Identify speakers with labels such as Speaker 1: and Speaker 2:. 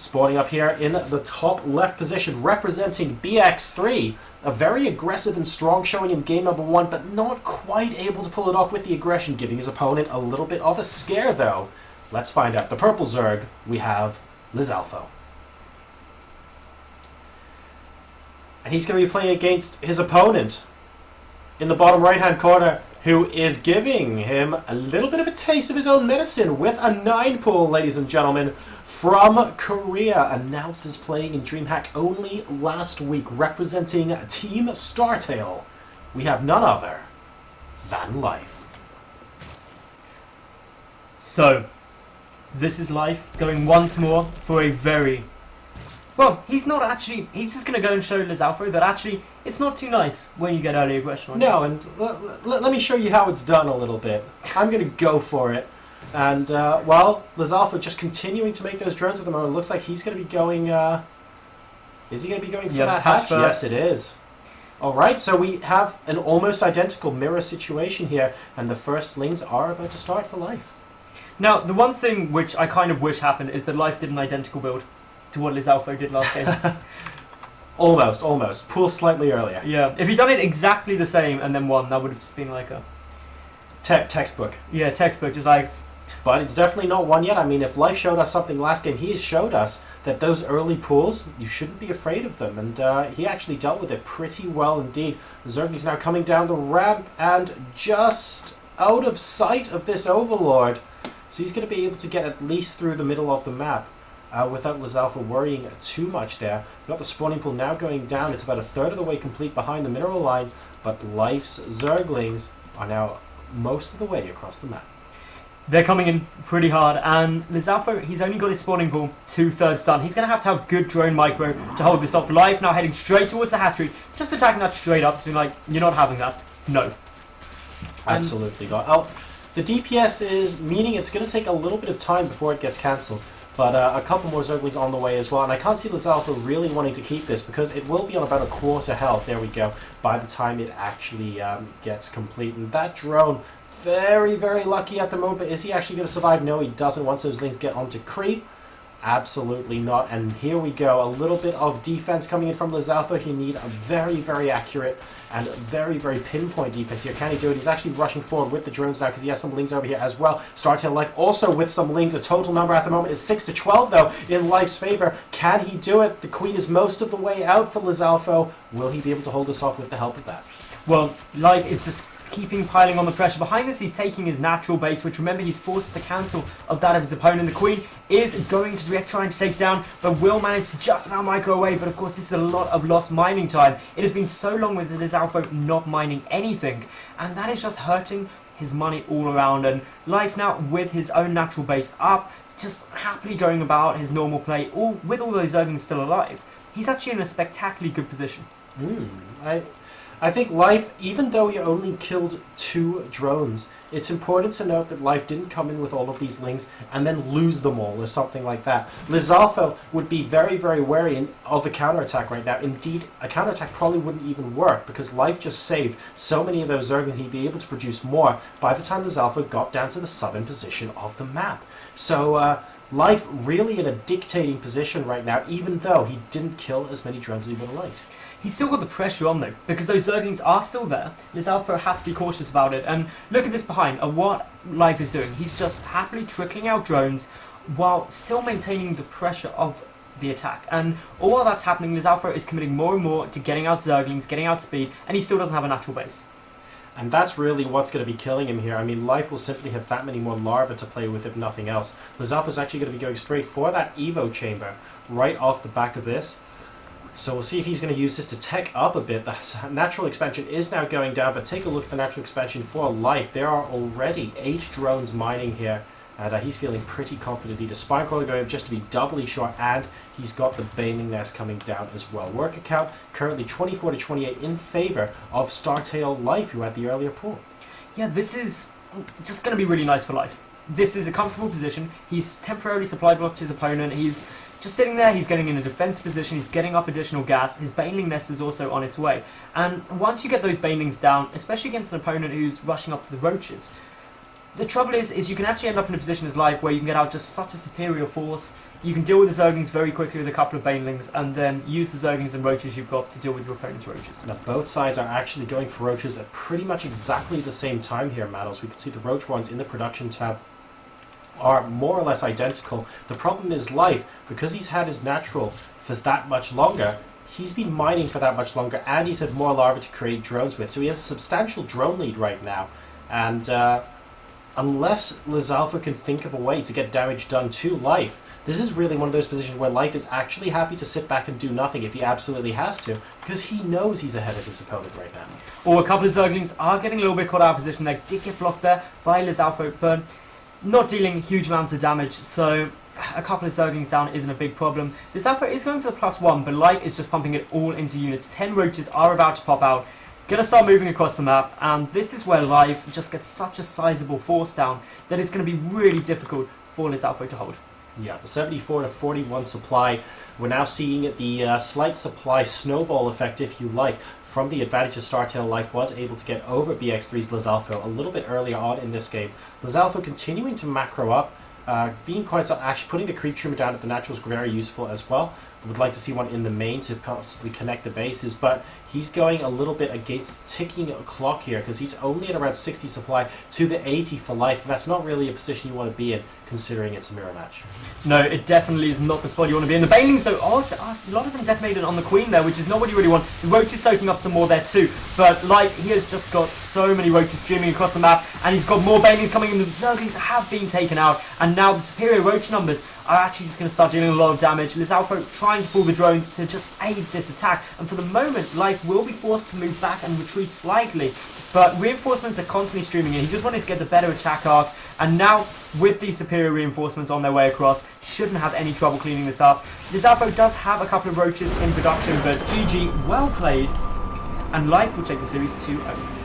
Speaker 1: Spawning up here in the top left position, representing BX3. A very aggressive and strong showing in game number 1, but not quite able to pull it off with the aggression, giving his opponent a little bit of a scare, though. Let's find out. The purple Zerg, we have Lizalfo. And he's going to be playing against his opponent in the bottom right-hand corner, who is giving him a little bit of a taste of his own medicine with a 9 pull, ladies and gentlemen, from Korea. Announced as playing in DreamHack only last week, representing Team Startale. We have none other than Life.
Speaker 2: So, this is Life going once more for a very... Well, he's not actually... He's just going to go and show Lizalfo that actually it's not too nice when you get early aggression on you.
Speaker 1: No, and let me show you how it's done a little bit. I'm going to go for it. And, well, Lizalfo just continuing to make those drones at the moment. Looks like he's going to be going... is he going to be going for that hatch? Yes, it is. Alright, so we have an almost identical mirror situation here. And the firstlings are about to start for Life.
Speaker 2: Now, the one thing which I kind of wish happened is that Life did an identical build to what Lizalfo did last game.
Speaker 1: Almost. Pool slightly earlier.
Speaker 2: Yeah, if he'd done it exactly the same and then won, that would have just been like a...
Speaker 1: textbook.
Speaker 2: Yeah, textbook, just like...
Speaker 1: But it's definitely not one yet. I mean, if Life showed us something last game, he has showed us that those early pools, you shouldn't be afraid of them. And he actually dealt with it pretty well indeed. Zergling's now coming down the ramp and just out of sight of this Overlord. So he's going to be able to get at least through the middle of the map. Without Lizalfo worrying too much there. We've got the spawning pool now going down. It's about a third of the way complete behind the mineral line, but Life's Zerglings are now most of the way across the map.
Speaker 2: They're coming in pretty hard, and Lizalfo, he's only got his spawning pool 2/3 done. He's going to have good drone micro to hold this off. Life now heading straight towards the hatchery, just attacking that straight up, to be like, you're not having that. No.
Speaker 1: Absolutely not. Oh, the DPS is meaning it's going to take a little bit of time before it gets cancelled. But a couple more Zerglings on the way as well. And I can't see Lizalfo really wanting to keep this because it will be on about a quarter health, there we go, by the time it actually gets complete. And that drone, very, very lucky at the moment. But is he actually going to survive? No, he doesn't. Once those lings get onto creep, absolutely not. And here we go. A little bit of defense coming in from Lizalfo. He needs a very, very accurate and very, very pinpoint defense here. Can he do it? He's actually rushing forward with the drones now because he has some lings over here as well. startale.life also with some lings. The total number at the moment is 6-12 though in Life's favor. Can he do it? The Queen is most of the way out for Lizalfo. Will he be able to hold us off with the help of that?
Speaker 2: Well, Life is just keeping piling on the pressure. Behind this, he's taking his natural base, which remember he's forced the cancel of that of his opponent. The Queen is going to trying to take down, but will manage to just about micro away. But of course, this is a lot of lost mining time. It has been so long with Lizalfo not mining anything, and that is just hurting his money all around. And Life now with his own natural base up, just happily going about his normal play, all with all those Zerglings still alive. He's actually in a spectacularly good position.
Speaker 1: I think Life, even though he only killed 2 drones, it's important to note that Life didn't come in with all of these lings and then lose them all or something like that. Lizalfo would be very, very wary of a counterattack right now. Indeed, a counterattack probably wouldn't even work because Life just saved so many of those Zerglings he'd be able to produce more by the time Lizalfo got down to the southern position of the map. So, Life really in a dictating position right now, even though he didn't kill as many drones as he would have liked.
Speaker 2: He's still got the pressure on though, because those Zerglings are still there. Lizalfo has to be cautious about it, and look at this behind, what Life is doing. He's just happily trickling out drones while still maintaining the pressure of the attack. And all while that's happening, Lizalfo is committing more and more to getting out Zerglings, getting out speed, and he still doesn't have a natural base.
Speaker 1: And that's really what's going to be killing him here. I mean, Life will simply have that many more larvae to play with if nothing else. Lizalfo's actually going to be going straight for that Evo chamber right off the back of this. So we'll see if he's going to use this to tech up a bit. The natural expansion is now going down, but take a look at the natural expansion for Life. There are already 8 drones mining here, and he's feeling pretty confident. He does Spinecrawler going up just to be doubly short, and he's got the Baneling Nest coming down as well. Worker count currently 24-28 in favor of startale.life, who had the earlier pool.
Speaker 2: Yeah, this is just going to be really nice for Life. This is a comfortable position. He's temporarily supply blocked his opponent. He's just sitting there. He's getting in a defense position. He's getting up additional gas. His Baneling Nest is also on its way. And once you get those Banelings down, especially against an opponent who's rushing up to the roaches, The trouble is you can actually end up in a position as Life where you can get out just such a superior force. You can deal with the Zerglings very quickly with a couple of Banelings, and then use the Zerglings and Roaches you've got to deal with your opponent's Roaches.
Speaker 1: Now, both sides are actually going for Roaches at pretty much exactly the same time here, Mattles. We can see the Roach ones in the production tab are more or less identical. The problem is Life, because he's had his natural for that much longer, he's been mining for that much longer, and he's had more larvae to create drones with. So he has a substantial drone lead right now, and unless Lizalfo can think of a way to get damage done to Life, this is really one of those positions where Life is actually happy to sit back and do nothing if he absolutely has to, because he knows he's ahead of his opponent right now.
Speaker 2: Or a couple of Zerglings are getting a little bit caught out of position. They did get blocked there by Lizalfo, but not dealing huge amounts of damage, so a couple of Zerglings down isn't a big problem. Lizalfo is going for the +1, but Life is just pumping it all into units. 10 Roaches are about to pop out. Going to start moving across the map, and this is where Life just gets such a sizable force down that it's going to be really difficult for Lizalfo to hold.
Speaker 1: Yeah, the 74 to 41 supply, we're now seeing the slight supply snowball effect, if you like, from the advantage of startale.life was able to get over BX3's Lizalfo a little bit earlier on in this game. Lizalfo continuing to macro up, being quite so, actually putting the creep trooper down at the natural is very useful as well. Would like to see one in the main to possibly connect the bases, but he's going a little bit against ticking a clock here, because he's only at around 60 supply to the 80 for Life, and that's not really a position you want to be in, considering it's a mirror match.
Speaker 2: No, it definitely is not the spot you want to be in. The Banelings, though, a lot of them detonated on the Queen there, which is not what you really want. The Roach is soaking up some more there too, but Life, he has just got so many Roaches streaming across the map, and he's got more Banelings coming in. The Zerglings have been taken out, and now the superior Roach numbers are actually just going to start dealing a lot of damage. Lizalfo trying to pull the drones to just aid this attack, and for the moment Life will be forced to move back and retreat slightly, but reinforcements are constantly streaming in. He just wanted to get the better attack arc, and now with these superior reinforcements on their way across, shouldn't have any trouble cleaning this up. Lizalfo does have a couple of Roaches in production, but GG, well played, and Life will take the series 2-0.